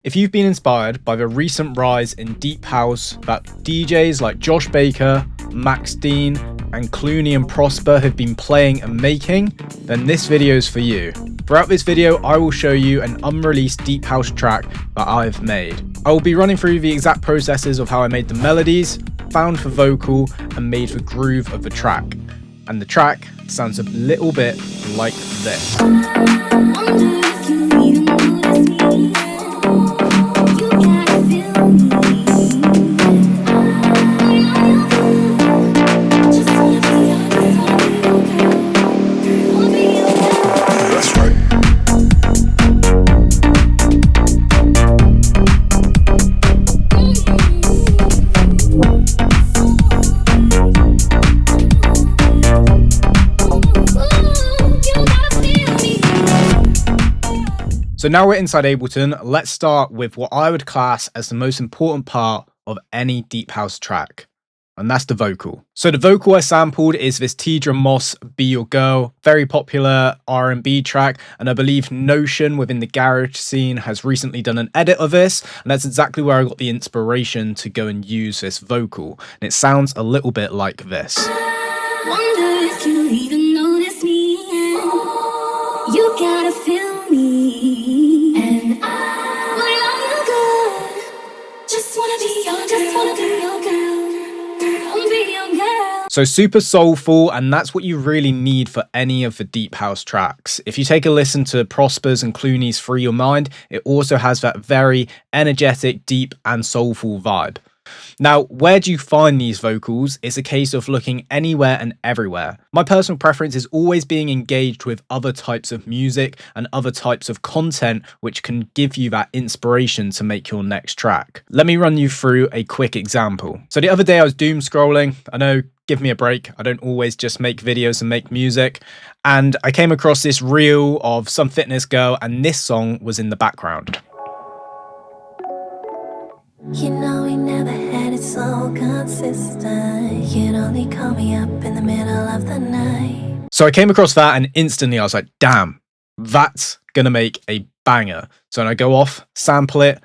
If you've been inspired by the recent rise in deep house that DJs like Josh Baker, Max Dean, and Clooney and Prosper have been playing and making, then this video is for you. Throughout this video, I will show you an unreleased deep house track that I've made. I will be running through the exact processes of how I made the melodies, found the vocal, and made the groove of the track. And the track sounds a little bit like this. So now we're inside Ableton, let's start with what I would class as the most important part of any deep house track, and that's the vocal. So the vocal I sampled is this Tidra Moss Be Your Girl, very popular R&B track, and I believe Notion within the garage scene has recently done an edit of this, and that's exactly where I got the inspiration to go and use this vocal, and it sounds a little bit like this. Wonder if you even notice me, and you gotta feel me. So super soulful, and that's what you really need for any of the deep house tracks. If you take a listen to Prosper's and Clooney's Free Your Mind, it also has that very energetic, deep and soulful vibe. Now, where do you find these vocals? It's a case of looking anywhere and everywhere. My personal preference is always being engaged with other types of music and other types of content which can give you that inspiration to make your next track. Let me run you through a quick example. So the other day I was doom scrolling. I know, give me a break. I don't always just make videos and make music. And I came across this reel of some fitness girl, and this song was in the background. You know we never had it so consistent. You'd only call me up in the middle of the night. So I came across that and instantly I was like, damn, that's gonna make a banger. So when I go off, sample it,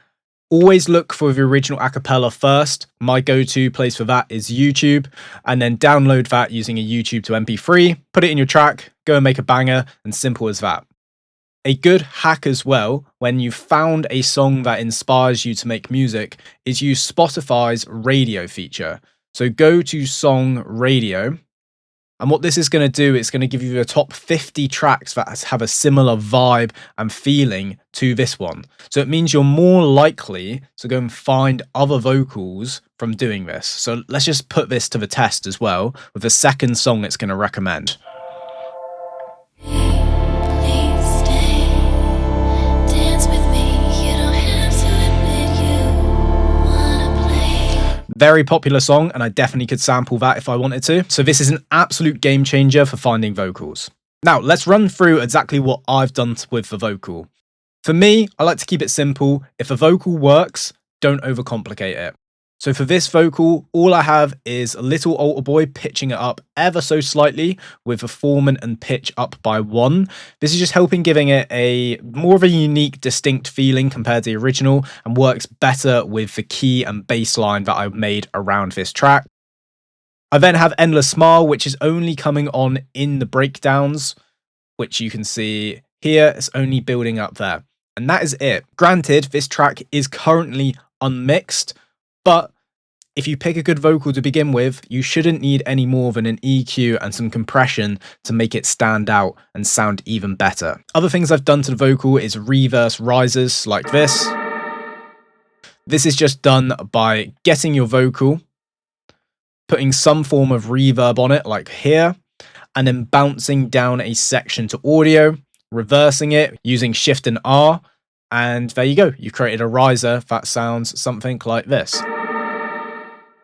always look for the original a cappella first. My go-to place for that is YouTube, and then download that using a YouTube to MP3, put it in your track, go and make a banger, and simple as that. A good hack as well, when you've found a song that inspires you to make music, is use Spotify's radio feature. So go to Song Radio, and what this is going to do, it's going to give you the top 50 tracks that have a similar vibe and feeling to this one. So it means you're more likely to go and find other vocals from doing this. So let's just put this to the test as well with the second song it's going to recommend. Very popular song, and I definitely could sample that if I wanted to. So this is an absolute game changer for finding vocals. Now, let's run through exactly what I've done with the vocal. For me, I like to keep it simple. If a vocal works, don't overcomplicate it. So for this vocal, all I have is a little altar boy pitching it up ever so slightly with a formant and pitch up by 1. This is just helping giving it a more of a unique, distinct feeling compared to the original, and works better with the key and bass line that I made around this track. I then have Endless Smile, which is only coming on in the breakdowns, which you can see here. It's only building up there. And that is it. Granted, this track is currently unmixed, but if you pick a good vocal to begin with, you shouldn't need any more than an EQ and some compression to make it stand out and sound even better. Other things I've done to the vocal is reverse risers like this. This is just done by getting your vocal, putting some form of reverb on it like here, and then bouncing down a section to audio, reversing it using Shift and R, and there you go. You've created a riser that sounds something like this.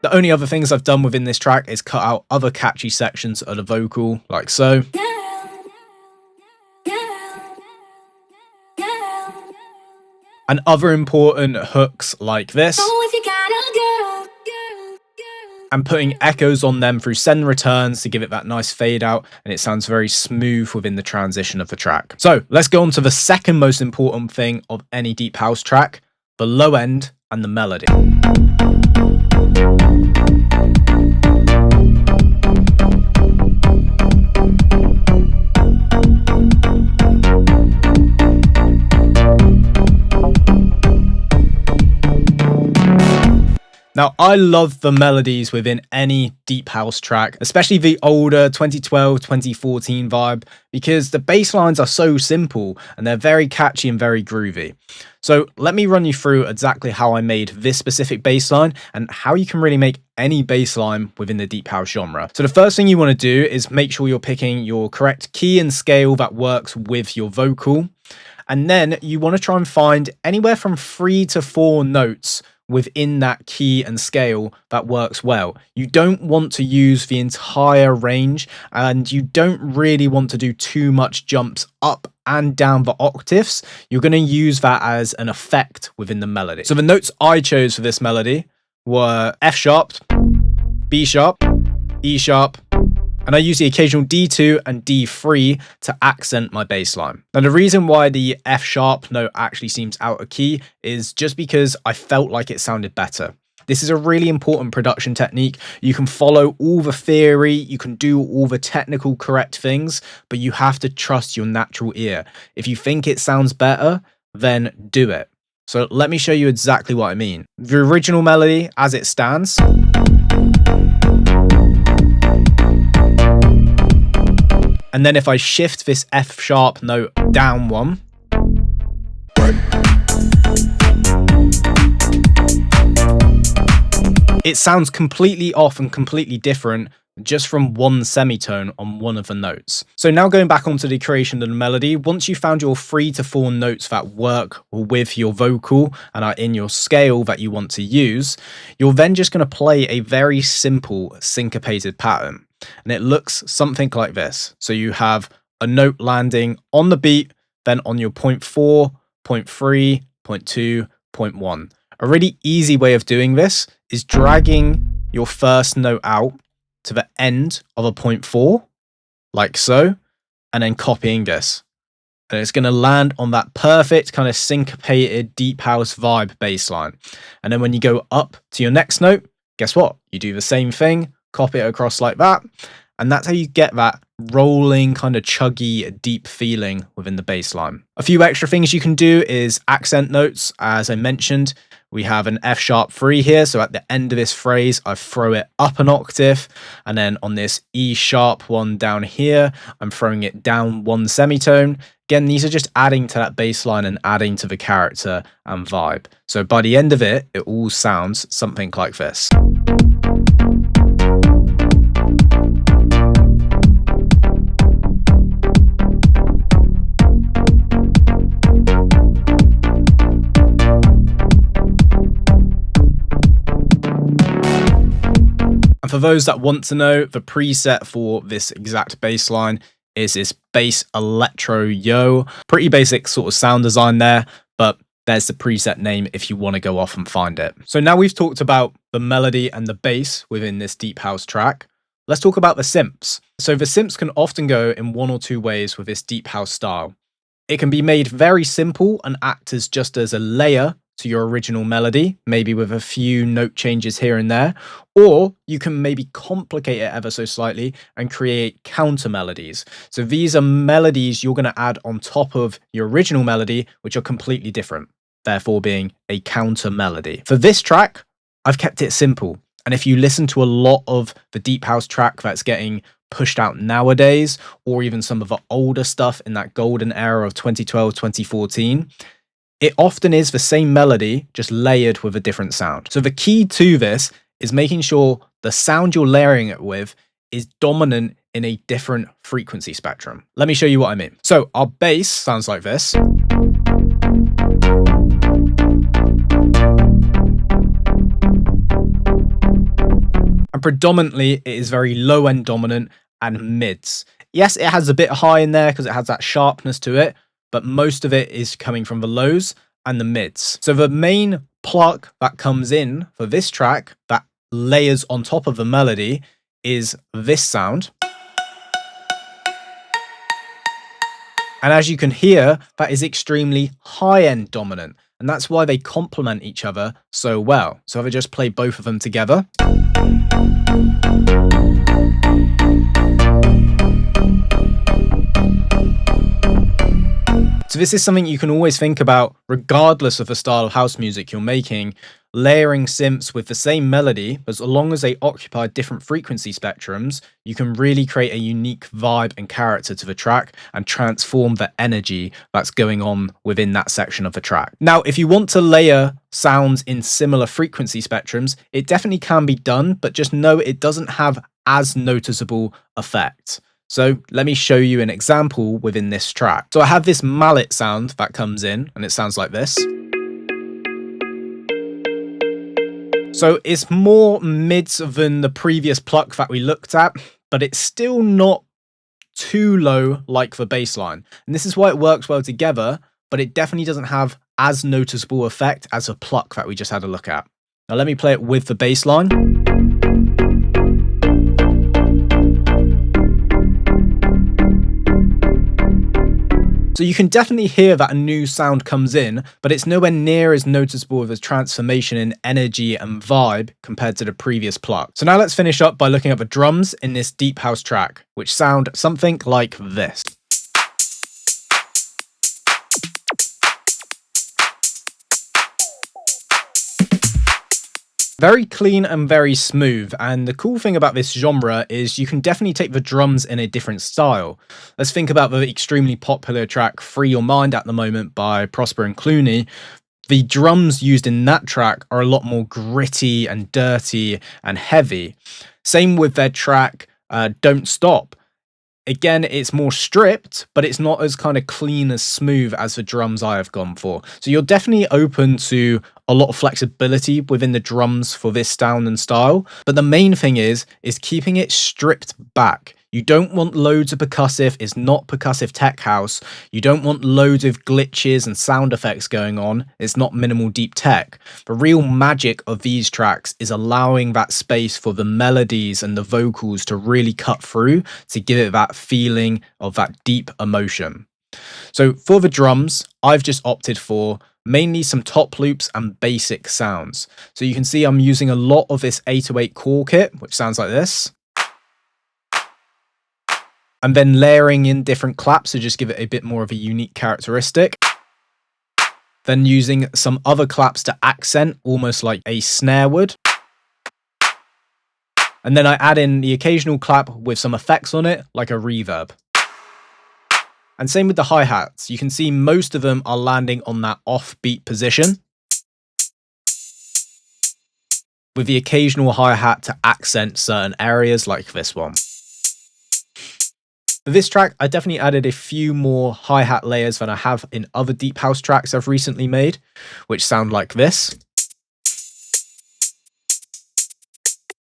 The only other things I've done within this track is cut out other catchy sections of the vocal, like so. And other important hooks like this. and putting echoes on them through send returns to give it that nice fade out, and it sounds very smooth within the transition of the track. So let's go on to the second most important thing of any deep house track, the low end, and the melody. Now, I love the melodies within any deep house track, especially the older 2012, 2014 vibe, because the bass lines are so simple and they're very catchy and very groovy. So let me run you through exactly how I made this specific bass line and how you can really make any bass line within the deep house genre. So the first thing you want to do is make sure you're picking your correct key and scale that works with your vocal. And then you want to try and find anywhere from 3 to 4 notes within that key and scale that works well. You don't want to use the entire range, and you don't really want to do too much jumps up and down the octaves. You're going to use that as an effect within the melody. So the notes I chose for this melody were F sharp, B sharp, E sharp, and I use the occasional D2 and D3 to accent my bass line. Now, the reason why the F sharp note actually seems out of key is just because I felt like it sounded better. This is a really important production technique. You can follow all the theory, you can do all the technical correct things, but you have to trust your natural ear. If you think it sounds better, then do it. So let me show you exactly what I mean. The original melody as it stands. And then if I shift this F sharp note down one, it sounds completely off and completely different just from one semitone on one of the notes. So now going back onto the creation of the melody, once you found your 3 to 4 notes that work with your vocal and are in your scale that you want to use, you're then just going to play a very simple syncopated pattern. And it looks something like this. So you have a note landing on the beat, then on your point 4, point 3, point 2, point 1. A really easy way of doing this is dragging your first note out to the end of a point 4, like so, and then copying this. And it's going to land on that perfect kind of syncopated deep house vibe bass line. And then when you go up to your next note, guess what? You do the same thing, copy it across like that, and that's how you get that rolling, kind of chuggy, deep feeling within the bass line. A few extra things you can do is accent notes. As I mentioned, we have an F sharp 3 here, so at the end of this phrase, I throw it up an octave, and then on this E sharp one down here, I'm throwing it down one semitone. Again, these are just adding to that bass line and adding to the character and vibe. So by the end of it, it all sounds something like this. And for those that want to know, the preset for this exact bass line is this bass electro yo. Pretty basic sort of sound design there, but there's the preset name if you want to go off and find it. So now we've talked about the melody and the bass within this deep house track. Let's talk about the synths. So the synths can often go in one or two ways with this deep house style. It can be made very simple and act as just as a layer to your original melody, maybe with a few note changes here and there, or you can maybe complicate it ever so slightly and create counter melodies. So these are melodies you're going to add on top of your original melody, which are completely different, therefore being a counter melody. For this track, I've kept it simple. And if you listen to a lot of the deep house track that's getting pushed out nowadays, or even some of the older stuff in that golden era of 2012, 2014, it often is the same melody, just layered with a different sound. So the key to this is making sure the sound you're layering it with is dominant in a different frequency spectrum. Let me show you what I mean. So our bass sounds like this. And predominantly, it is very low end dominant and mids. Yes, it has a bit high in there because it has that sharpness to it, but most of it is coming from the lows and the mids. So the main pluck that comes in for this track that layers on top of the melody is this sound. And as you can hear, that is extremely high-end dominant. and that's why they complement each other so well. So if I just play both of them together. So this is something you can always think about regardless of the style of house music you're making. Layering synths with the same melody, as long as they occupy different frequency spectrums, you can really create a unique vibe and character to the track and transform the energy that's going on within that section of the track. Now, if you want to layer sounds in similar frequency spectrums, it definitely can be done, but just know it doesn't have as noticeable effect. So let me show you an example within this track. So I have this mallet sound that comes in and it sounds like this. So it's more mids than the previous pluck that we looked at, but it's still not too low like the bass line. And this is why it works well together, but it definitely doesn't have as noticeable effect as a pluck that we just had a look at. Now let me play it with the bass line. So you can definitely hear that a new sound comes in, but it's nowhere near as noticeable of a transformation in energy and vibe compared to the previous pluck. So now let's finish up by looking at the drums in this deep house track, which sound something like this. Very clean and very smooth, and the cool thing about this genre is you can definitely take the drums in a different style. Let's think about the extremely popular track Free Your Mind at the moment by Prosper and Clooney. The drums used in that track are a lot more gritty and dirty and heavy. Same with their track Don't Stop. Again, it's more stripped, but it's not as kind of clean as smooth as the drums I have gone for. So you're definitely open to a lot of flexibility within the drums for this sound and style. But the main thing is keeping it stripped back. You don't want loads of percussive. It's not percussive tech house. You don't want loads of glitches and sound effects going on. It's not minimal deep tech. The real magic of these tracks is allowing that space for the melodies and the vocals to really cut through to give it that feeling of that deep emotion. So for the drums, I've just opted for mainly some top loops and basic sounds. So you can see I'm using a lot of this 808 core kit, which sounds like this. And then layering in different claps to just give it a bit more of a unique characteristic. Then using some other claps to accent, almost like a snare would. And then I add in the occasional clap with some effects on it, like a reverb. And same with the hi-hats. You can see most of them are landing on that offbeat position, with the occasional hi-hat to accent certain areas like this one. For this track, I definitely added a few more hi-hat layers than I have in other deep house tracks I've recently made, which sound like this.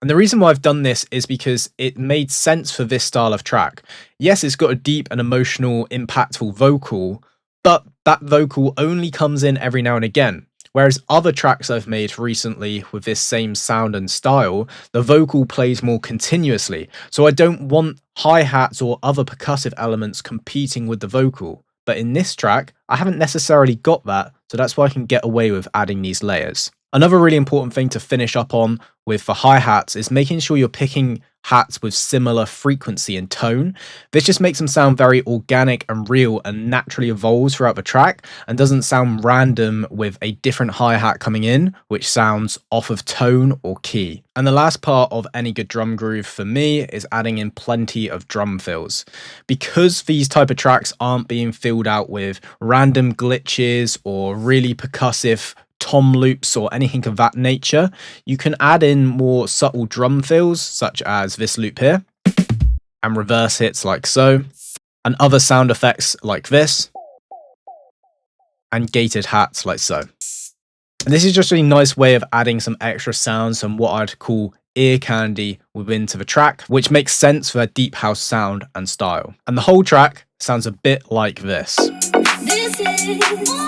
And the reason why I've done this is because it made sense for this style of track. Yes, it's got a deep and emotional, impactful vocal, but that vocal only comes in every now and again. Whereas other tracks I've made recently with this same sound and style, the vocal plays more continuously. So I don't want hi-hats or other percussive elements competing with the vocal. But in this track, I haven't necessarily got that, so that's why I can get away with adding these layers. Another really important thing to finish up on with the hi-hats is making sure you're picking hats with similar frequency and tone. This just makes them sound very organic and real and naturally evolves throughout the track and doesn't sound random with a different hi-hat coming in, which sounds off of tone or key. And the last part of any good drum groove for me is adding in plenty of drum fills. Because these type of tracks aren't being filled out with random glitches or really percussive tom loops or anything of that nature, you can add in more subtle drum fills such as this loop here, and reverse hits like so, and other sound effects like this, and gated hats like so. And this is just a nice way of adding some extra sounds and what I'd call ear candy within to the track, which makes sense for a deep house sound and style. And the whole track sounds a bit like this. This is just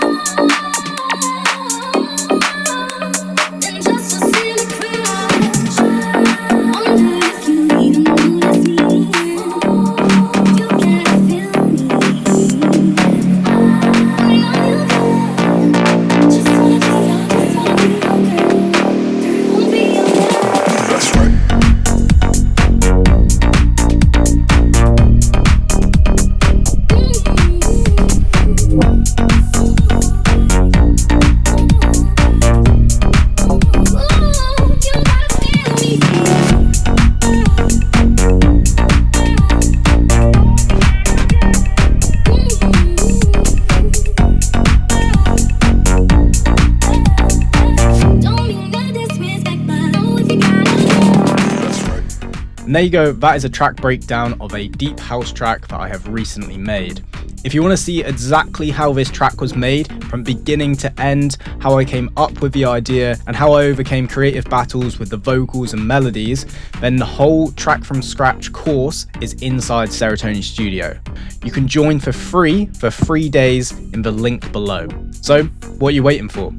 And there you go, that is a track breakdown of a deep house track that I have recently made. If you want to see exactly how this track was made, from beginning to end, how I came up with the idea, and how I overcame creative battles with the vocals and melodies, then the whole track from scratch course is inside Serotonin Studio. You can join for free for 3 days in the link below. So, what are you waiting for?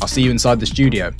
I'll see you inside the studio.